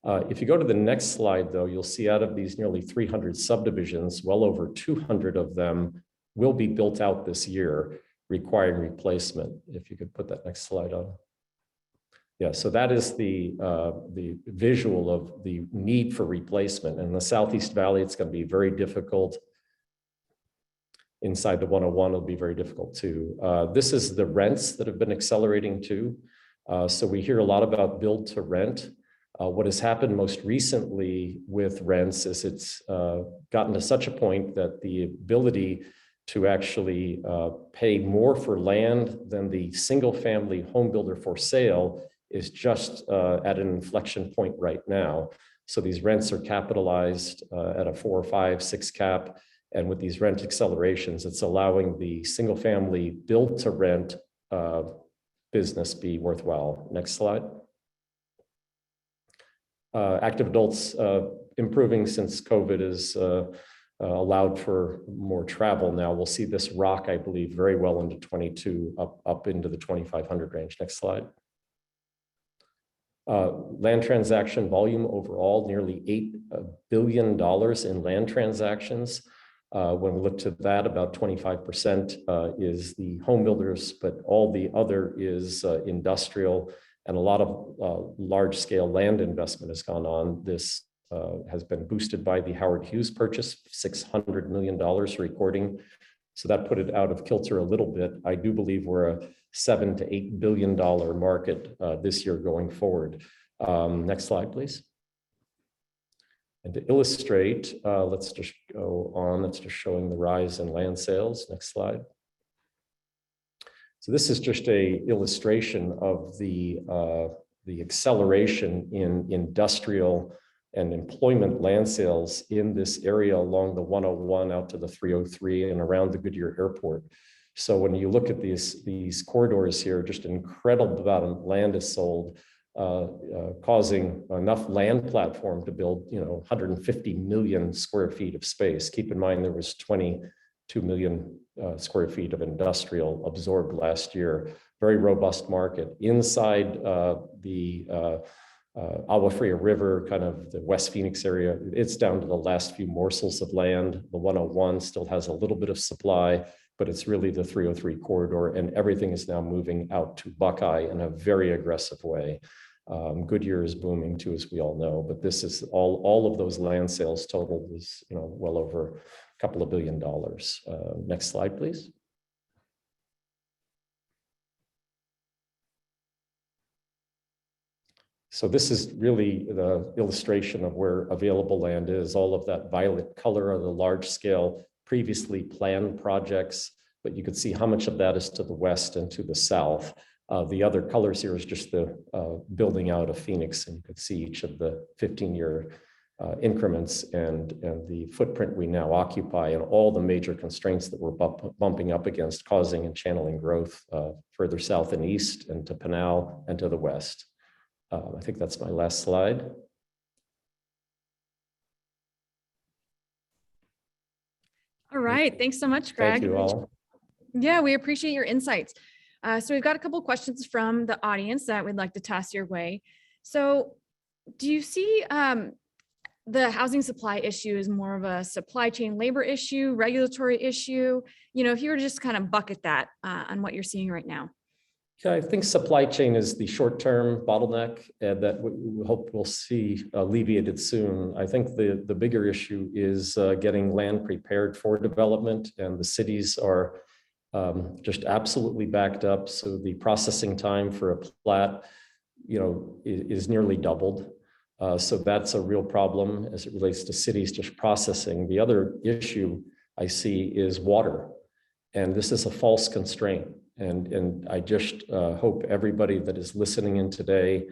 If you go to the next slide, though, you'll see out of these nearly 300 subdivisions, well over 200 of them will be built out this year, requiring replacement. If you could put that next slide on. Yeah, so that is the visual of the need for replacement. In the Southeast Valley, it's going to be very difficult. Inside the 101, it'll be very difficult too. This is the rents that have been accelerating too. So we hear a lot about build to rent. What has happened most recently with rents is it's gotten to such a point that the ability to actually pay more for land than the single family home builder for sale is just at an inflection point right now. So these rents are capitalized at a 4 or 5, 6 cap. And with these rent accelerations, it's allowing the single family build to rent business be worthwhile. Next slide. Active adults improving since COVID is allowed for more travel now. We'll see this rock, I believe, very well into 22, up into the 2,500 range. Next slide. Land transaction volume overall, nearly $8 billion in land transactions. When we look to that, about 25% is the home builders, but all the other is industrial, and a lot of large scale land investment has gone on. This has been boosted by the Howard Hughes purchase, $600 million recording. So that put it out of kilter a little bit. I do believe we're a $7 to $8 billion market this year going forward. Next slide, please. And to illustrate, let's just go on. That's just showing the rise in land sales. Next slide. So this is just an illustration of the acceleration in industrial and employment land sales in this area along the 101 out to the 303 and around the Goodyear Airport. So when you look at these corridors here, just an incredible amount of land is sold, causing enough land platform to build 150 million square feet of space. Keep in mind there was 22 million square feet of industrial absorbed last year. Very robust market. Inside the Agua Fria River, kind of the West Phoenix area, it's down to the last few morsels of land. The 101 still has a little bit of supply, but it's really the 303 corridor, and everything is now moving out to Buckeye in a very aggressive way. Goodyear is booming too, as we all know, but this is all of those land sales total is well over a couple of $1 billion. Next slide, please. So this is really the illustration of where available land is. All of that violet color are the large scale previously planned projects, but you can see how much of that is to the west and to the south. The other colors here is just the building out of Phoenix, and you can see each of the 15-year increments and the footprint we now occupy and all the major constraints that we're bumping up against, causing and channeling growth further south and east and to Pinal and to the west. I think that's my last slide. All right, thanks so much, Greg. Thank you all. Yeah, we appreciate your insights. So we've got a couple of questions from the audience that we'd like to toss your way. So do you see the housing supply issue as more of a supply chain labor issue, regulatory issue? You know, if you were to just kind of bucket that on what you're seeing right now. Yeah, I think supply chain is the short-term bottleneck that we hope we'll see alleviated soon. I think the bigger issue is getting land prepared for development, and the cities are just absolutely backed up. So the processing time for a plat, you know, is nearly doubled. So that's a real problem as it relates to cities just processing. The other issue I see is water, and this is a false constraint. And I just hope everybody that is listening in today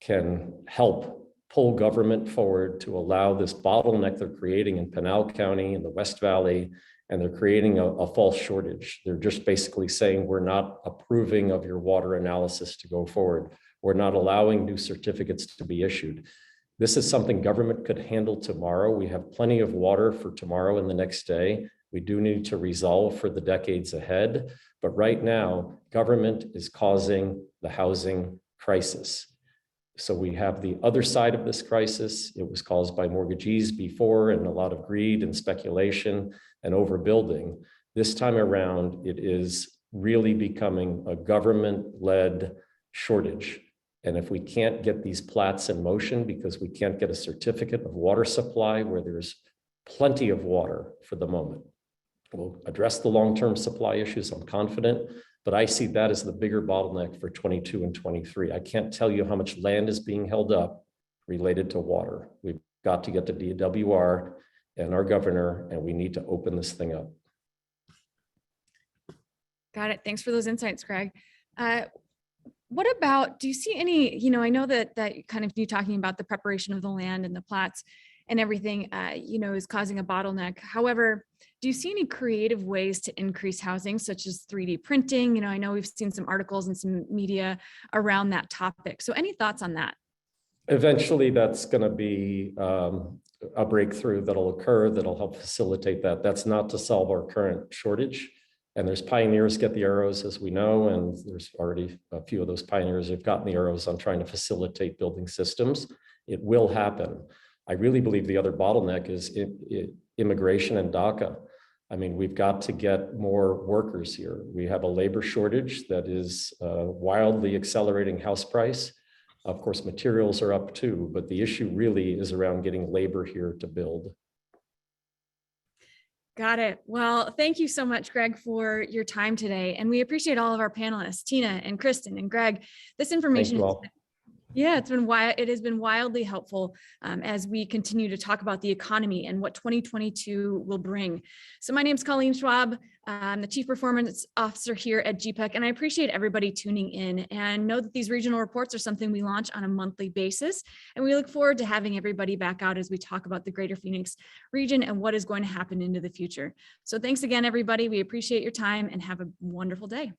can help pull government forward to allow this bottleneck they're creating in Pinal County in the West Valley, and they're creating a false shortage. They're just basically saying, we're not approving of your water analysis to go forward. We're not allowing new certificates to be issued. This is something government could handle tomorrow. We have plenty of water for tomorrow and the next day. We do need to resolve for the decades ahead. But right now, government is causing the housing crisis. So we have the other side of this crisis. It was caused by mortgagees before, and a lot of greed and speculation and overbuilding. This time around, it is really becoming a government-led shortage. And if we can't get these plats in motion because we can't get a certificate of water supply where there's plenty of water for the moment, we'll address the long-term supply issues, I'm confident, but I see that as the bigger bottleneck for 22 and 23. I can't tell you how much land is being held up related to water. We've got to get to DWR and our governor, and we need to open this thing up. Got it. Thanks for those insights, Greg. What about, do you see any, you know, I know that kind of you talking about the preparation of the land and the plats and everything, you know, is causing a bottleneck. However, do you see any creative ways to increase housing, such as 3D printing? You know, I know we've seen some articles and some media around that topic. So any thoughts on that? Eventually, that's going to be a breakthrough that'll occur that'll help facilitate that. That's not to solve our current shortage. And there's pioneers get the arrows, as we know, and there's already a few of those pioneers who've gotten the arrows on trying to facilitate building systems. It will happen. I really believe the other bottleneck is immigration and DACA. I mean, we've got to get more workers here. We have a labor shortage that is wildly accelerating house price. Of course, materials are up too, but the issue really is around getting labor here to build. Got it. Well, thank you so much, Greg, for your time today. And we appreciate all of our panelists, Tina and Kristen and Greg. This information it has been wildly helpful as we continue to talk about the economy and what 2022 will bring. So my name is Colleen Schwab. I'm the Chief Performance Officer here at GPEC, and I appreciate everybody tuning in, and know that these regional reports are something we launch on a monthly basis. And we look forward to having everybody back out as we talk about the Greater Phoenix region and what is going to happen into the future. So thanks again, everybody. We appreciate your time and have a wonderful day.